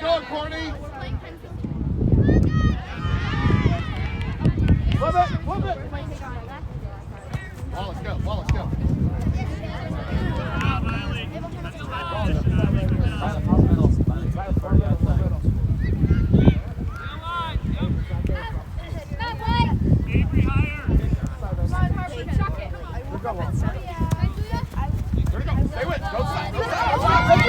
going, Courtney. Flip it, flip it. Wallace, go, Wallace, go. Stay with it. Go side. Go side.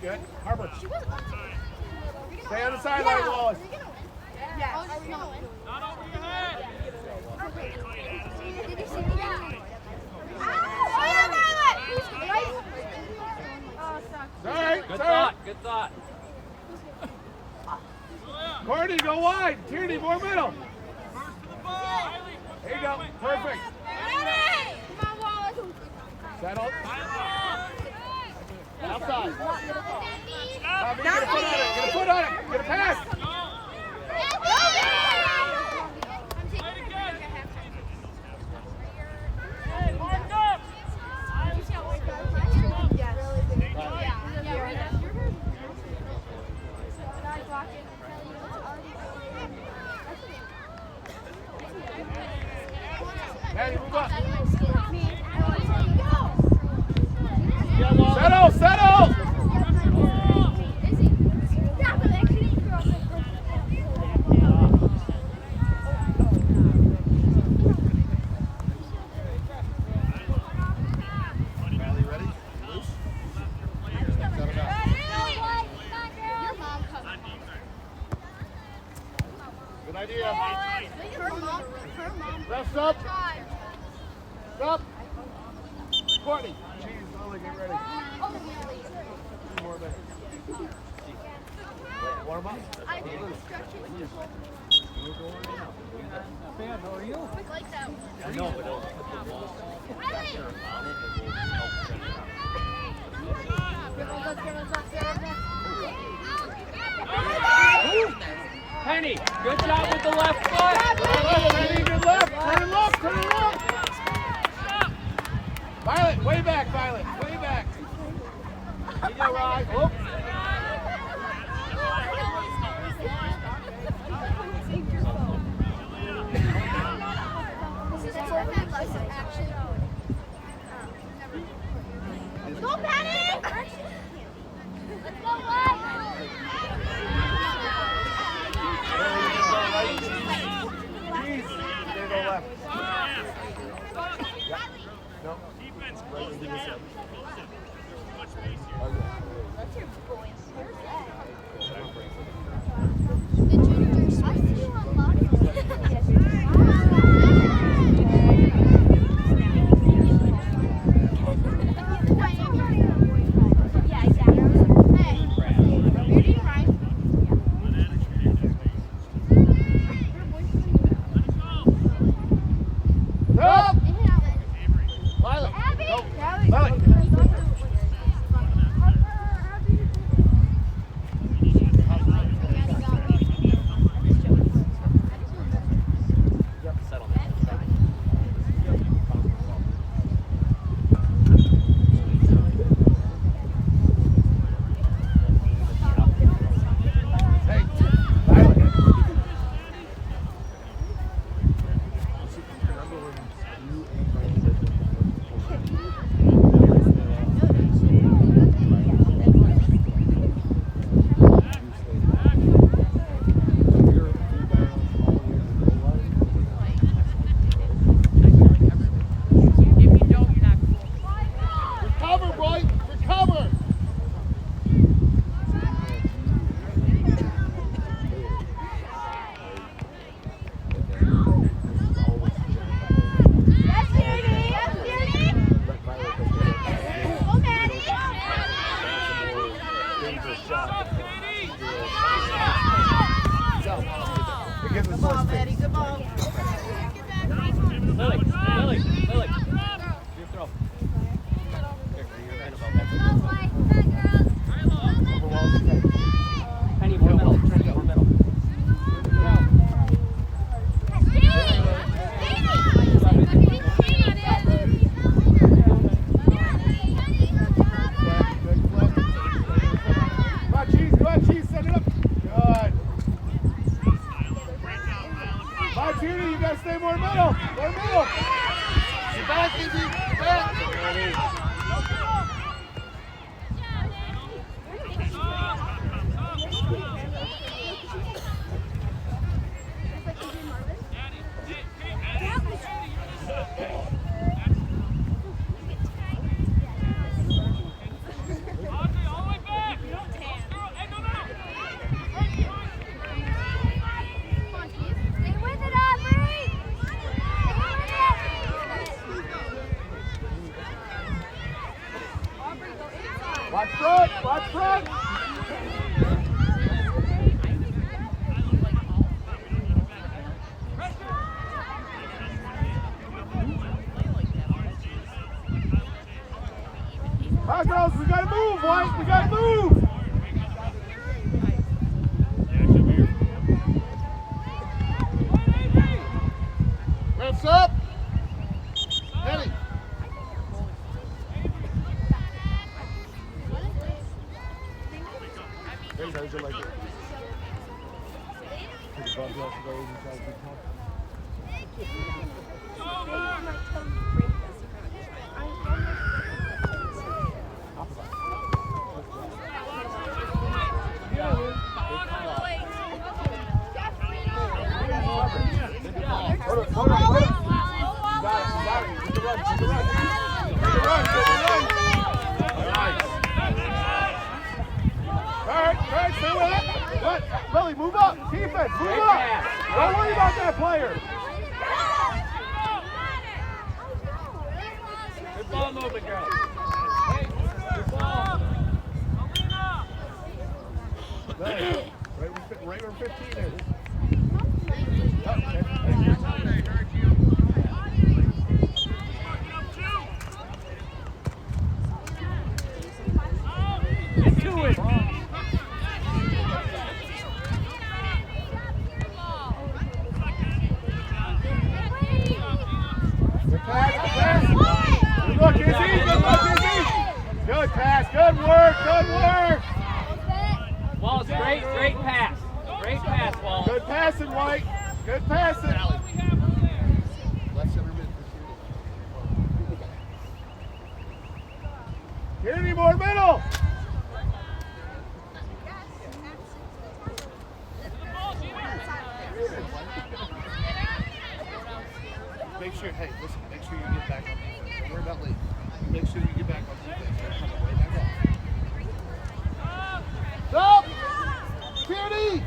Good. Harper. Stay on the sideline, Wallace. Yeah. Not over your head. Did you see that? Sorry. Good thought. Good thought. Courtney, go wide. Tierney, more middle. There you go. Perfect. Come on, Wallace. Settle. Outside. Bobby, get a foot on it. Get a foot on it. Get a pass. Hey, move up. Settle, settle. Good idea. Rest up. Up. Courtney. Jeez, Lily, get ready. Two more minutes. Warm up. I did stretch it. Fan, how are you? Lights out. I know, but it'll put the wall pressure on it and will help Penny, good job with the left foot. Penny, good left. Turn left, turn left. Violet, way back, Violet. Way back. You go, Rye. Whoop. Go, Patty! Let's go, Wes! Jeez. You're gonna go left. Yeah. No. Defense, close the gap. Much space here. That's your boy. The juniors, I see you unlock Yeah, exactly. Hey, you're doing right. Up. Violet. Go. Violet. Hey, Violet. Recover, boy. Recover. Yes, Judy! Yes, Judy! Go, Maddie! It gives us more space. Good ball. Lily, Lily, Lily. Your throw. Penny, more middle. More middle. Bye, Judy. You gotta stay more middle. More middle. Get back, Izzy. Get back. Watch front! Watch front! Hi, girls, we gotta move, White! We gotta move! Refs up! Penny! How'd you like it? Alright, stay with it. Good. Lily, move up. Defense, move up. Don't worry about that player. Good ball movement, girl. Hey, good ball. Right where 15 is. Get to it. Good look, Izzy. Good look, Izzy. Good pass. Good work. Good work. Wallace, great pass. Great pass, Wallace. Good passing, White. Good passing. Get any more middle. Make sure, hey, listen, make sure you get back on defense. Don't worry about late. Make sure you get back on defense. They're coming right back off. Stop! Tierney!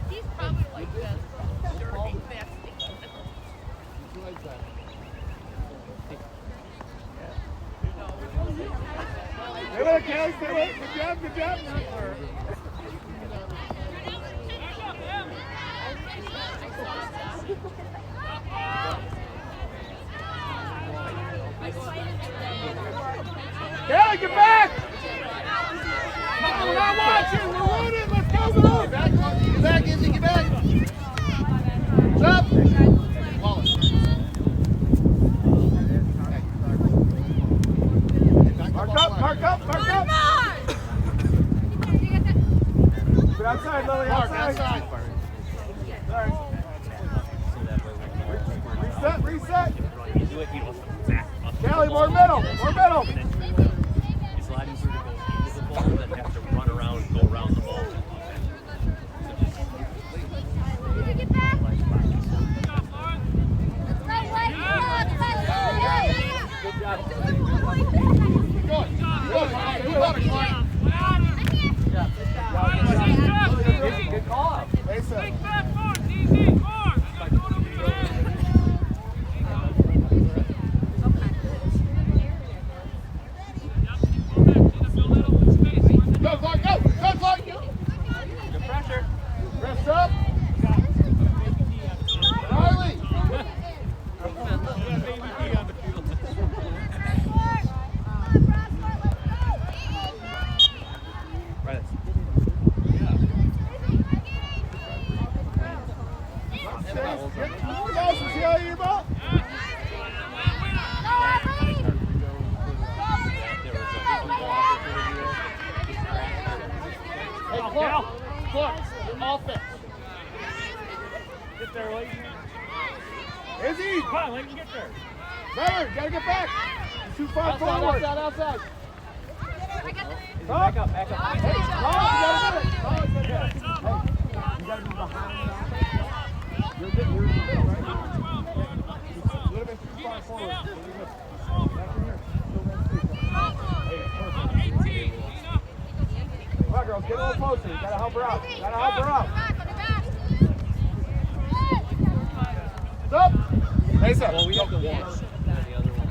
He's probably like this. Dirty nasty. Like that. Stay with it, Kelly, stay with it. Good job, good job. Kelly, get back! We're not watching, we're running, let's go, go! Get back, Izzy, get back! Stop! Wallace. Mark up! Get outside, Lily, outside. Sorry. Reset. Kelly, more middle. Sliding through to go into the ball, then have to run around and go around the ball. Get back. Good job. Good call out. Go, Clark, go! Good pressure. Rest up! Riley! turn. Gotta get back. Too far forward. Outside. Back up. Hey, Tom, you gotta get it. Hey, you gotta be behind now. You're in the middle, right? You would have been too far forward. Back in here. Come on, girls, get a little closer. You gotta help her out. Up. Face up. Well, we have to watch the other one.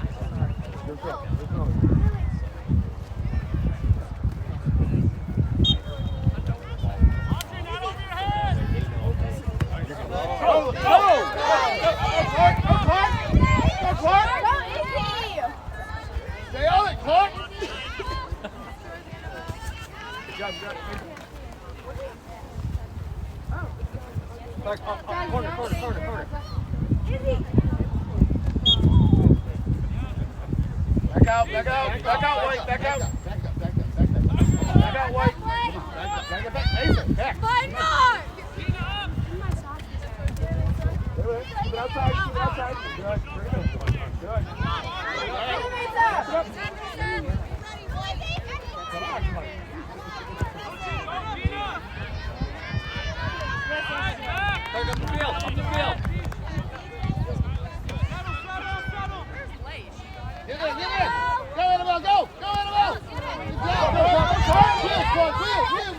Clark. Stay on it, Clark. Good job. Clark, corner. Back out, White, back out. Back out, White. Back. Back. Fine, Mark! Keep it outside. Good. Back up the field. Get in. Go, Annabelle, go!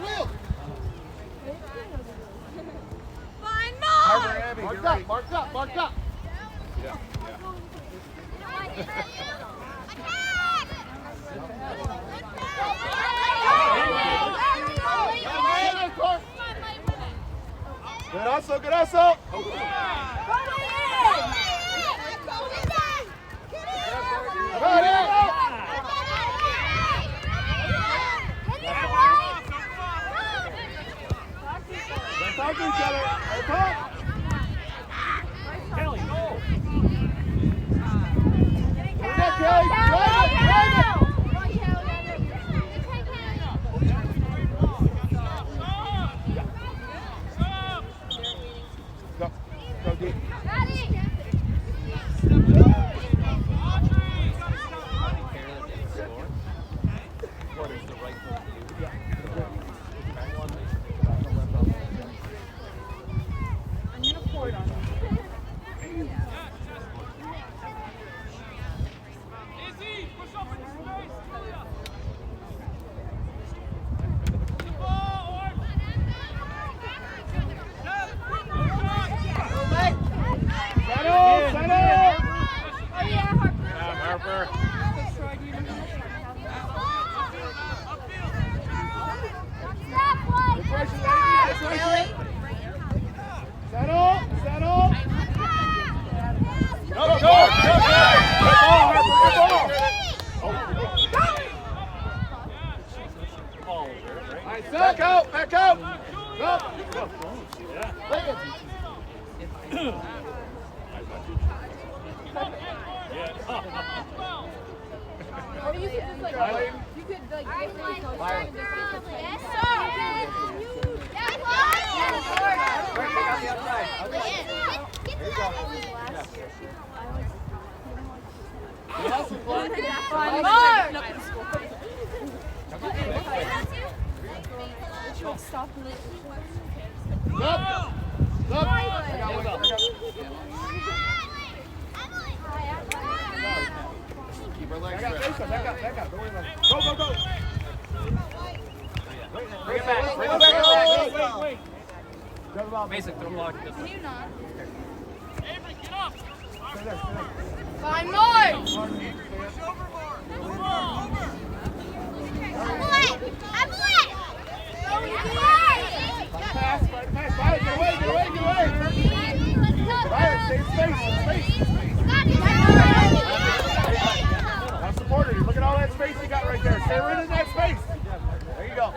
Wheels. Fine, Mark! Mark up. Yeah. Good hustle. Talk to each other. Kelly, go! Kelly. Go deep. What is the right thing to do? I'm gonna pour it on you. Harper. Settle. Go. Back out. Go. Or you could just like, you could like get really close. Yes, sir. Stop. Keep her legs back up. Don't worry about it. Go. Bring it back. Wait. Grab the ball. Basic, throw block. Can you not? Avery, get up! Stay there. Fine, Mark! Pass. Violet, get away. Violet, stay in space. Now support her. Look at all that space you got right there. Stay right in that space. There you go.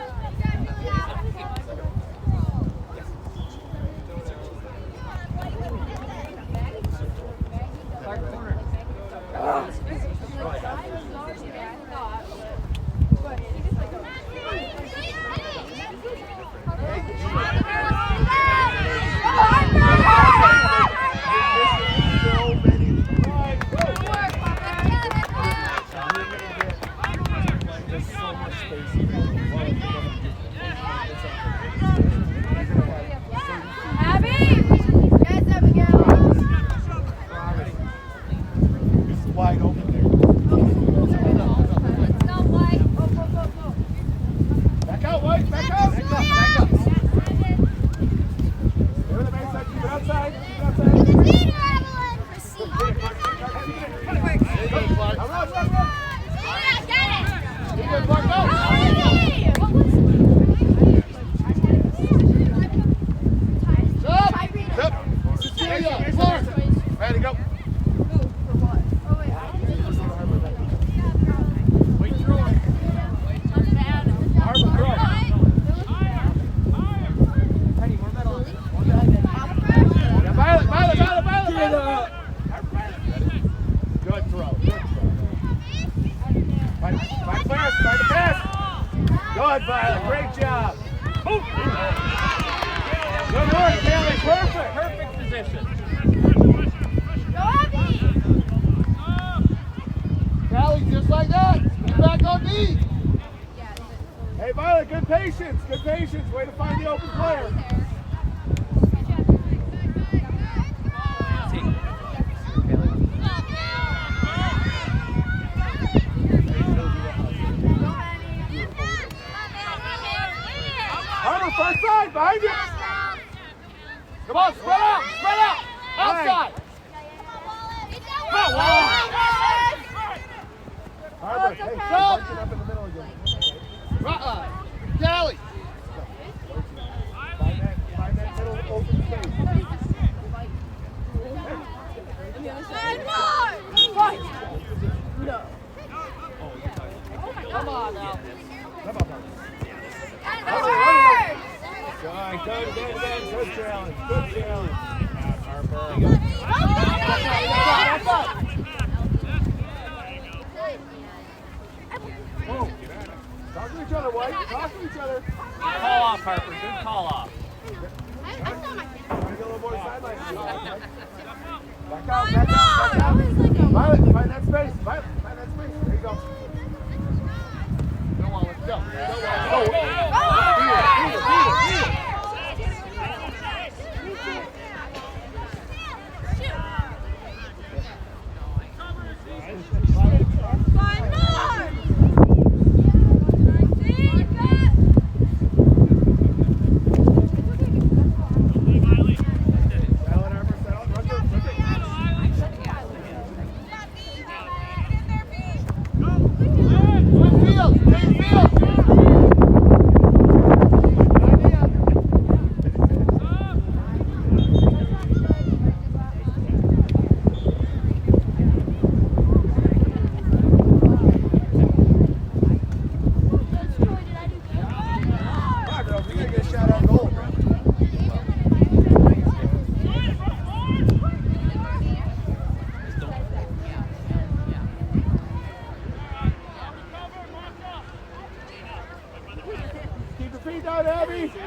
Good, Violet. Great job. Good work, Kelly. Perfect. Perfect position. Callie, just like that. Get back on knee. Hey, Violet, good patience. Good patience. Way to find the open player. Harper, first side, behind you. Come on, spread out. Spread out. Outside. Come on, Wallace. Harper, hey, punch it up in the middle again. Callie. Find that middle open space. No. Come on now. Come on, Good challenge. Good challenge. Harper. Whoa. Talk to each other, White. Talk to each other. Call off, Harper. Good call off. Trying to get a little more sideline. Back out. Violet, find that space. Violet, find that space. There you go. Go, Wallace. Go. Beat it.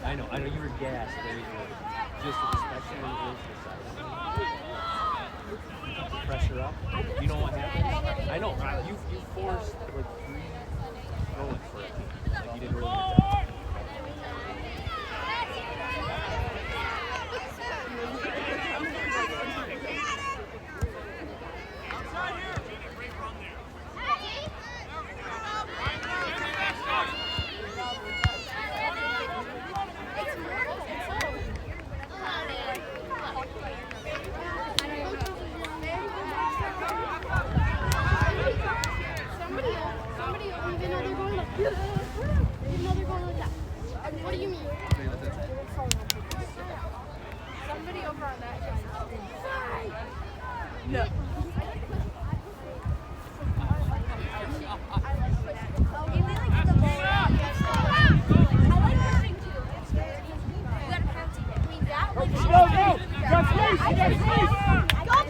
I know you were gassed. There you go. Just especially when it was pressure up. You know what happened? I know. You forced like 3 throwing for it. Like you didn't really get that. What do you mean? Somebody over on that side. No. Go! You got space! One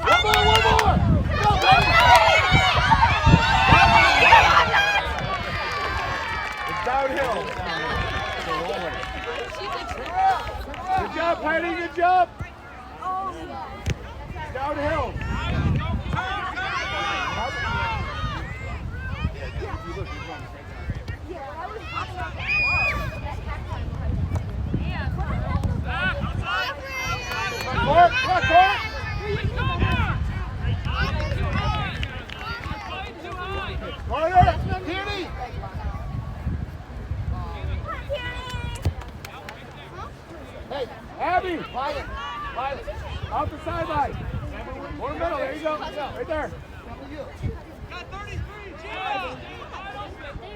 more! Go, baby! It's downhill. Good job, Patty. Good job. It's downhill. Court! Corner! Tierney! Hey, Abby! Violet! Out the sideline! One middle, there you go. Right there. Got 33, Jim!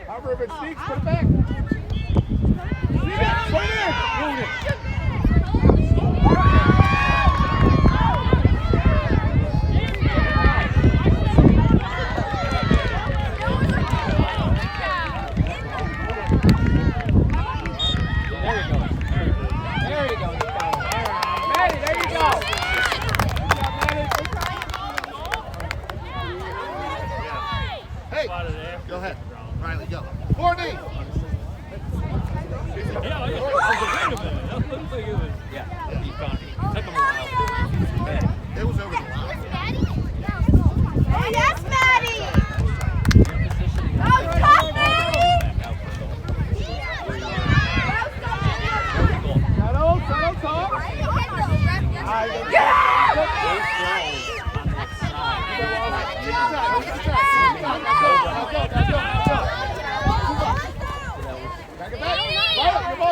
However, if it sneaks, put it back. Put it in! Move it! Maddie, there you go. Yeah. He found it. It took him a while. Yeah. It was over the line. Oh, yes, Maddie! Positioning. Oh, tough, Maddie! Settle, top.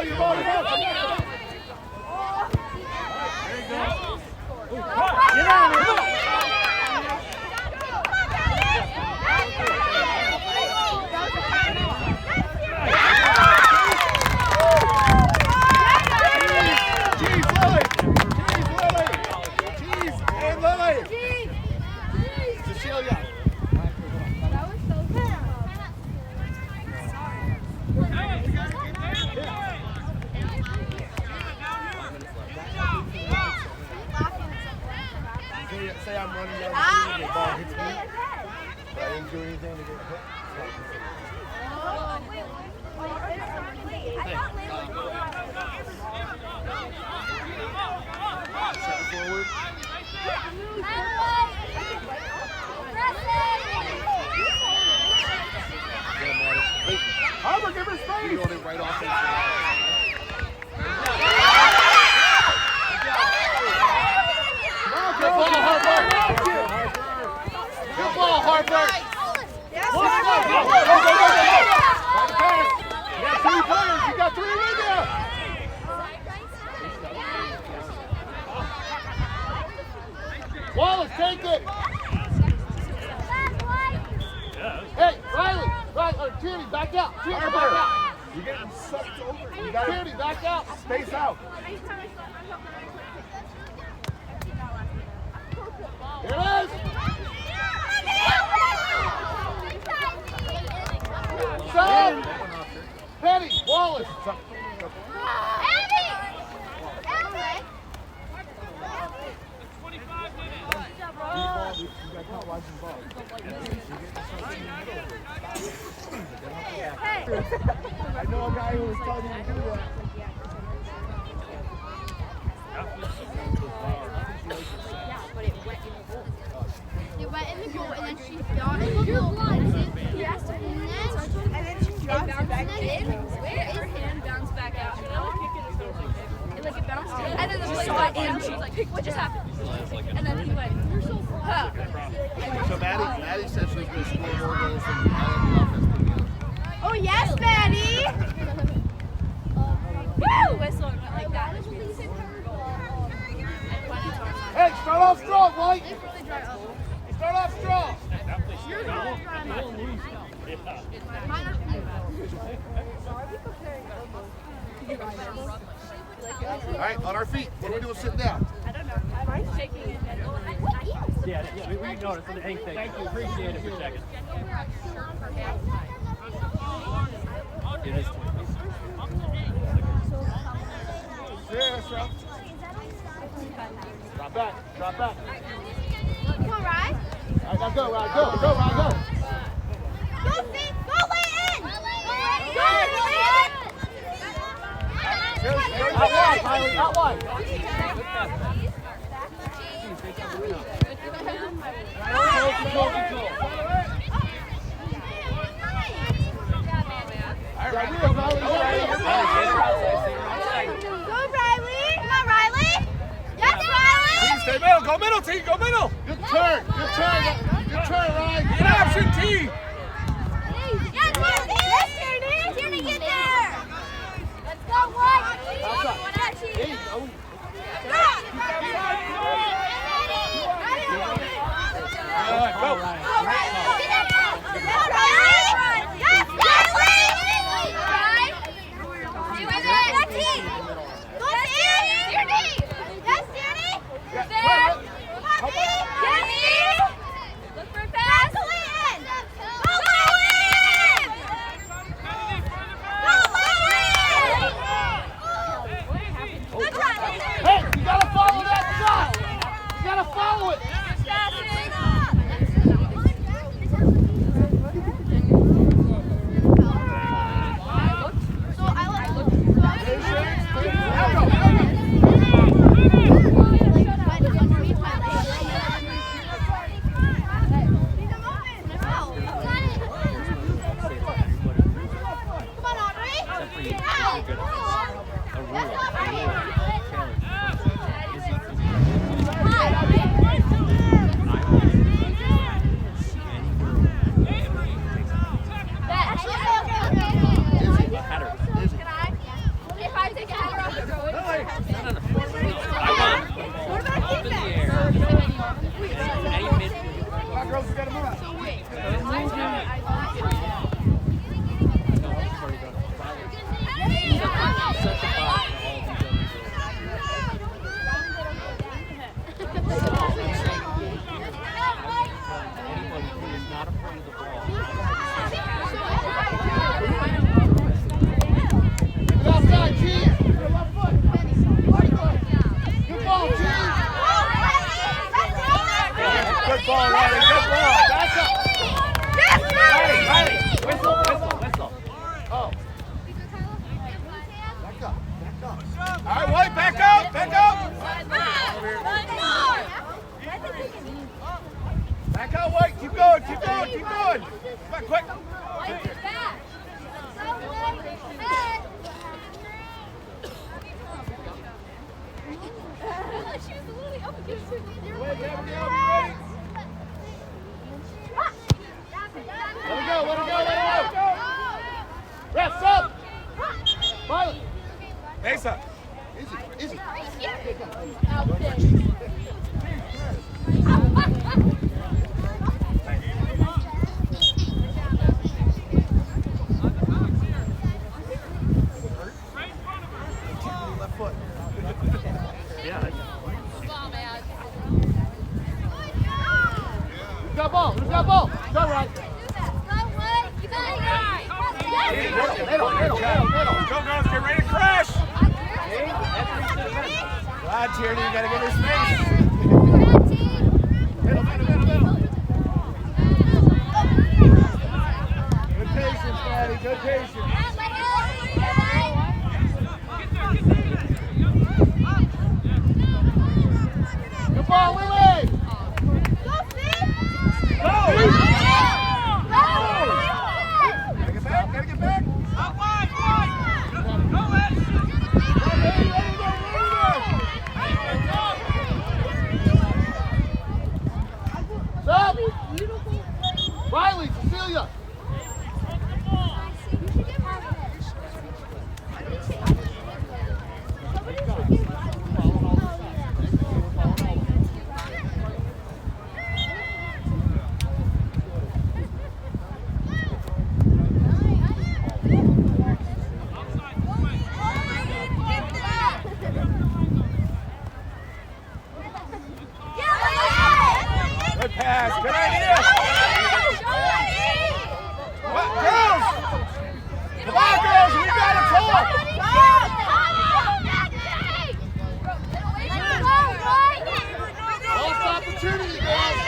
Your ball. Get out of here. Say I'm running down the field and the ball hits me, but I didn't do anything to get hit. Set forward. Harper, give her space. You're going right off his Good ball, Harper. Yes, Go. You got 3 players. You got 3 in there. Wallace, take it. Hey, Riley, Tierney, back out. Harper, you're getting sucked over. You got Tierney, back out. Space out. Here it is. Sam, Penny, Wallace. I know a guy who was telling you to do that. It went in the goal and then she got in the goal. He asked her and then she dropped it back in. Her hand bounced back out. It bounced in. And then the play went in. She was like, what just happened? And then he went, you're so huh. So Maddie said she was going to score more goals than the offense put together. Oh, yes, Maddie! Woo! Whistle went like that. Hey, start off strong, Mike. Start off strong. All right, on our feet. What are we doing sitting down? I don't know. I'm shaking it. Yeah, we noticed. Hey, thank you. Appreciate it for checking. It is 20. Yeah, that's right. Drop back. Come on, Ryan. All right, now go, Ryan. Go. Go, Finn. Go, Leighton. Go, Leighton. Out wide, Tyler. Out wide. Control. All right, Riley. Go, Riley. Come on, Riley. Yes, Riley. Stay middle. Go middle, team. Go middle. Good turn, Ryan. Get option, team. Yes, Tierney. Tierney, get there. Let's go, one. Hey, oh. Go. Look for fast. Refs up! Violet! Mesa! Easy. Left foot. Yeah. Who's got ball? Go, Ryan. Middle. Go, girls, get ready to crash. God, Tierney, you gotta give her space. Middle. Good patience, Maddie. Good patience. Good ball, Lily. Go! Gotta get back. Out wide. Go, Ed. Stop! Riley, Cecilia! Good pass, good idea! Girls! Come on, girls, we gotta talk! Lost opportunity, guys!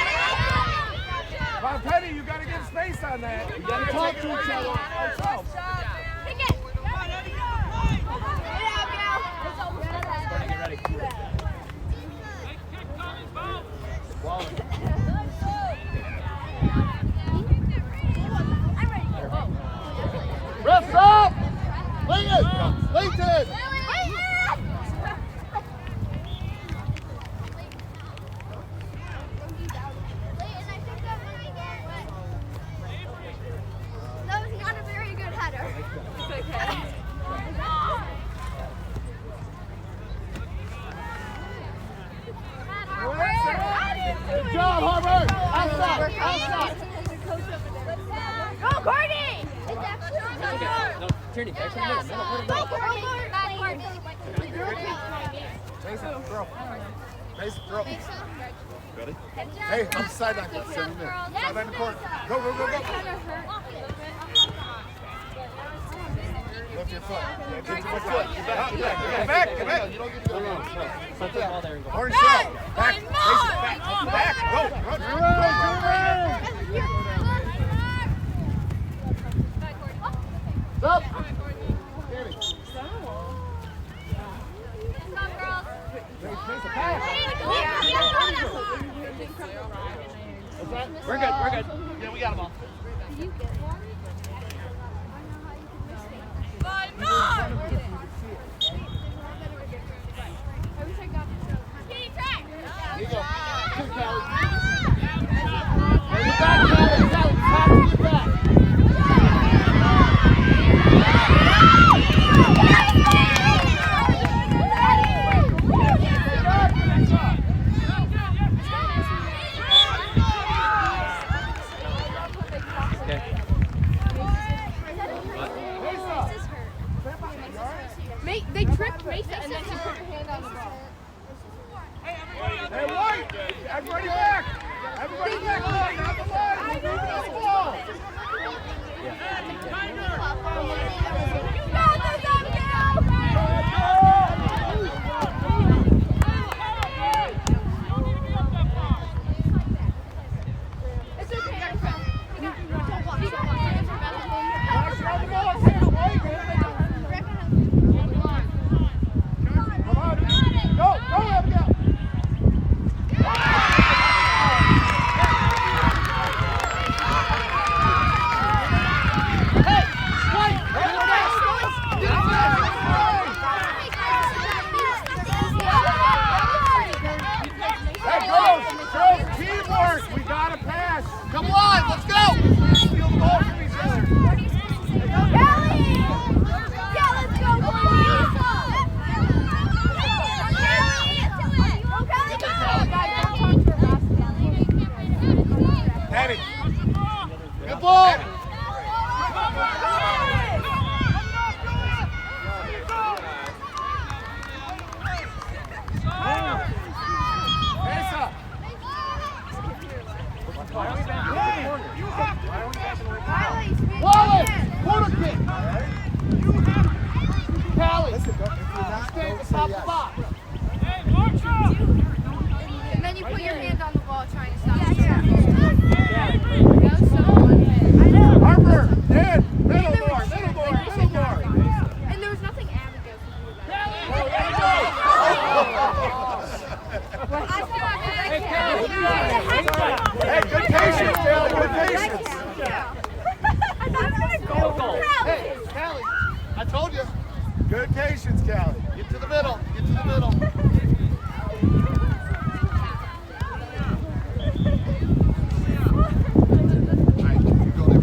Come on, Penny, you gotta get space on that. We gotta talk to each other ourselves. Get ready. Refs up! Lincoln! Lincoln! That was not a very good header. It's okay. Good job, Harvard! Outside! Go, Courtney! No, Tierney, back to the middle. Mason, throw. Ready? Hey, I'm sideline. Sideline the court. Go. Lift your foot. Get back. You don't get to go. Put the ball there and go. Orange shell. Back. Mason, back. Go. Stop. We're good. Yeah, we got them all. Did you get one? I wish I got it. Here you go. Two, Callie. Bring it back, Callie. Get back. They tripped Mesa and then she put her hand on the ball. Hey, White! Everybody back! Everybody back! Not the line! We're moving on the ball! You got this, Abigail! It's okay, Erica. Don't watch. Go, Abigail! trying to stop us. Harper, Dan, middle more. And there was nothing Abigail could do about it. Hey, good patience, Kelly, good patience. Hey, Callie, I told you. Good patience, Kelly. Get to the middle. Get to the middle. All right, you go there.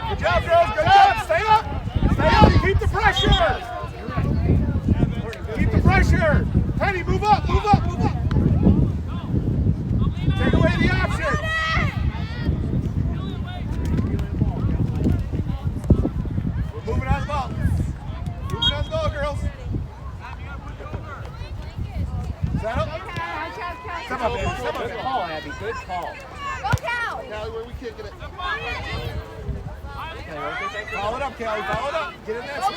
Good job, girls. Good job. Stay up. Stay up. Keep the pressure. Keep the pressure. Penny, move up. Move up. Move up. Take away the options. We're moving on the ball. Moving on the ball, girls. Set up. Step up, baby. Step up, Good baby. call, Abby. Good call. Callie, where we kicking it? Follow it up, Kelly. Follow it up. Get in that space.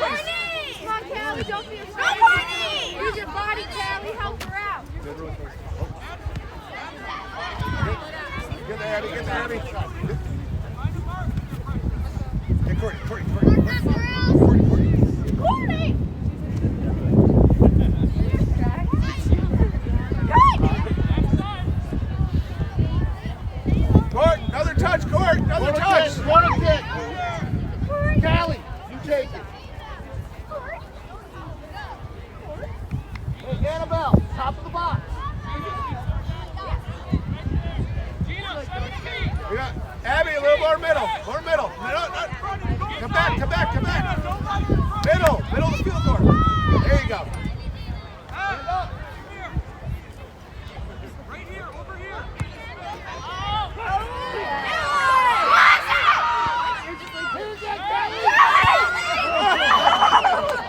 Come on, Callie, don't be afraid. Use your body, Callie. Help her out. Good rotation. Get there, Abby. Get there, Abby. Hey, Courtney. Courtney. Court, another touch, Court. Another touch. One kick. Callie, you take it. Hey, Annabelle, top of the box. We got Abby, a little more middle. More middle. Come back. Middle of the field court. There you go.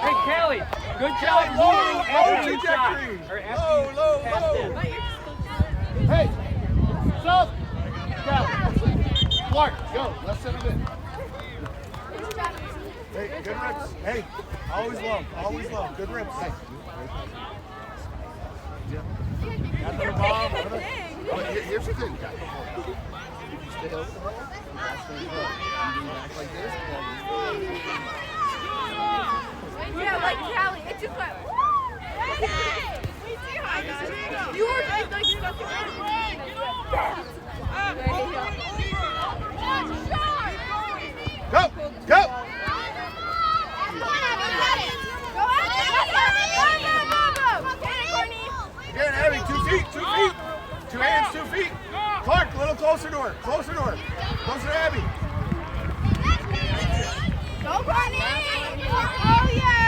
Hey, Kelly. Good job moving Low after you trajectory. shot. Or after Low. you passed in. Hey, sub. Callie. Clark, go. Left center mid. Hey, good rips. Hey, always low. Good rips. Hey. Got the ball. But here's the thing, guys. Stay over the ball. Stay low. You do act like this. Yeah, like Callie. It just went. You were like stuck in Go. Again, Abby, 2 feet. 2 hands, 2 feet. Clark, a little closer to her. Closer to Abby. Go, Courtney! Oh, yeah!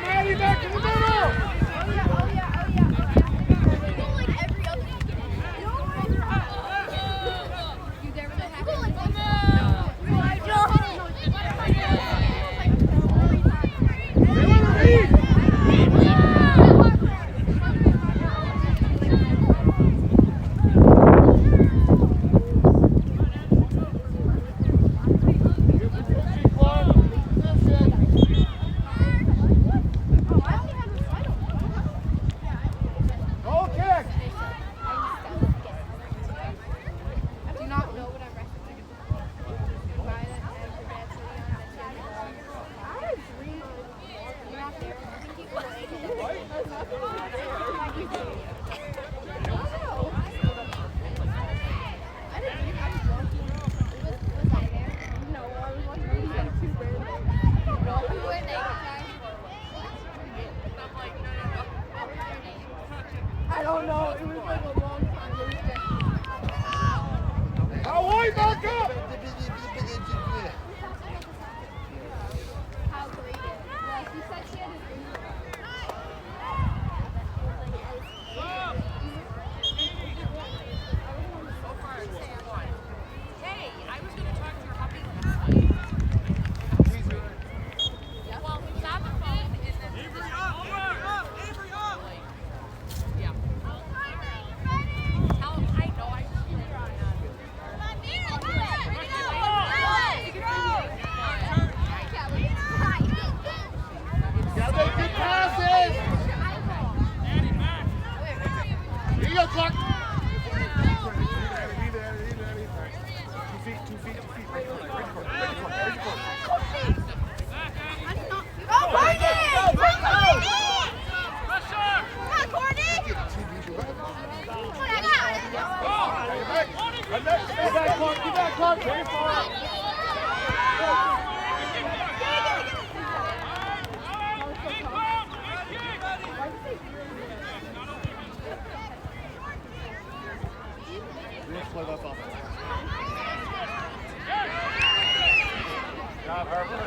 Maddie, back in the middle! I don't know. It was like a long time. How wide back up? How great it is. Yeah, she said she had a dream. Hey, I was going to talk to your hubby. Well, he was on the phone and then Avery up! Avery up! yeah. Tell him I know I should be on Gotta make good passes! Here you go, Clark! Oh, Courtney! Get back, Clark. Get back, Clark. Very far. Let's play that offense. Job, Harper.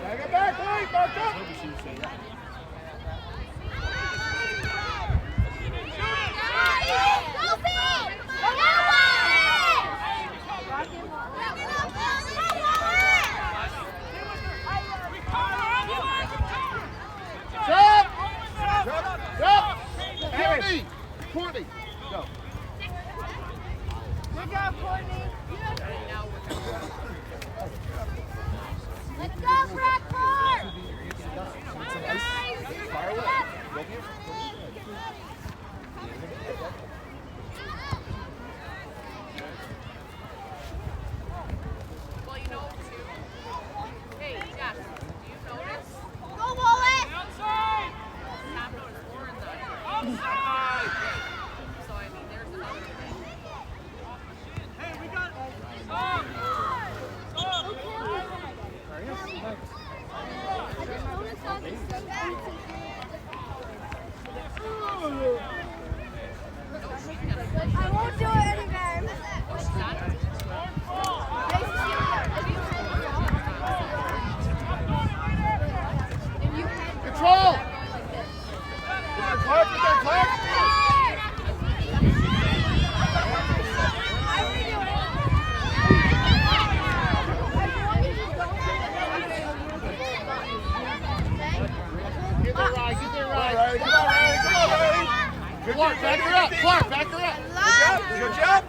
Back it back, wait, back up. Stop! Stop! Courtney! Courtney! Go. Good job, Courtney. Let's go, Bradford! Fire away. Go here. Well, you know, too. Hey, Josh, do you notice? Go, Wallace! Outside! Top notice more in the... Outside! So, I mean, there's another thing. Hey, we got... Stop! Stop! I just noticed all these things. I won't do it again. Control! Get there, Clark! Get there, Clark! Get there, Ryan. Get there, Ryan. Come on, Ryan. Come on, Ryan. Clark, back her up. Clark, back her up. Good job.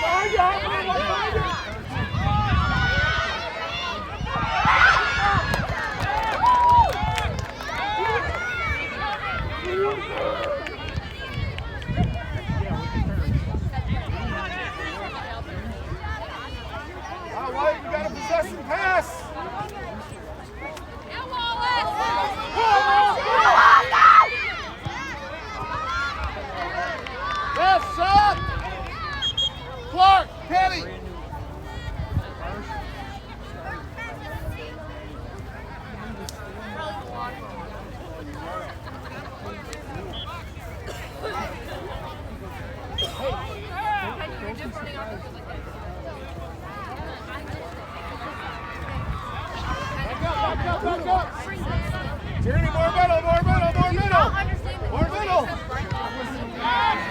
Behind you, Harper. Behind you. All right, you got a possession pass. back up. Tierney, more middle, more middle, more middle. More middle. Back.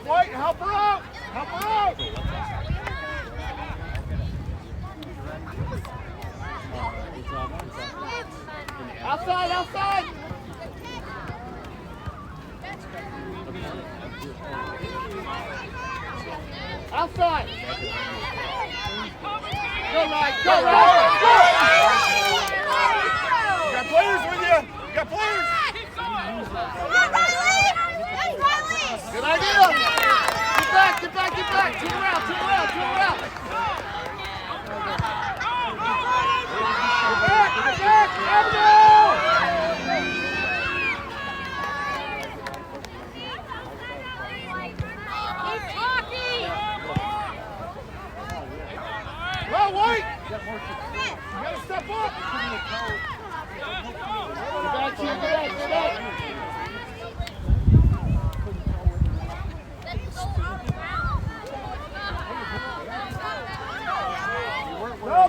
White, help her out! Help her out! Outside, outside! Outside! Go, Ryan! Go, Ryan! Go! You got players with you! You got players! Good idea! Get back, get back, get back! Turn around, turn around, turn around! Get back, get back! Avenue! Keep talking! Well, White! You gotta step up! Get back, Chief, get back, get back! Nope.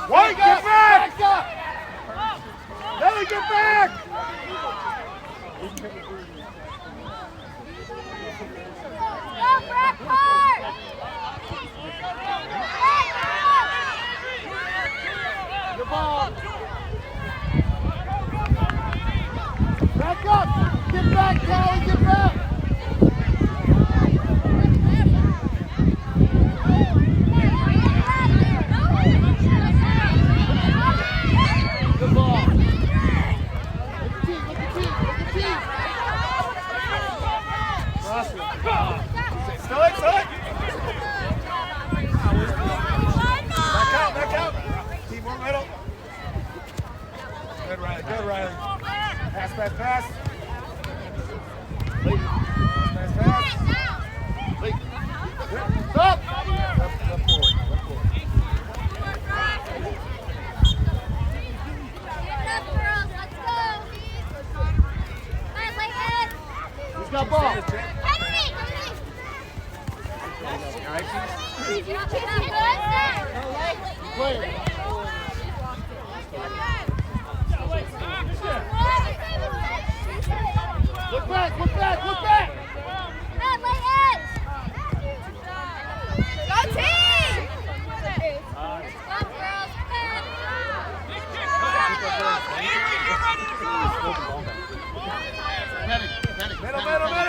White, get back! Nelly, get back! Your ball. Back up! Get back, Callie, get back! Good ball. Look at T, look at T, look at T. Still it, still it. Back out. Keep more middle. Good, Riley, good, Riley. Pass. Late. Pass. Late. Stop. Left forward. He's got ball. Play. Look back. Go team! Middle.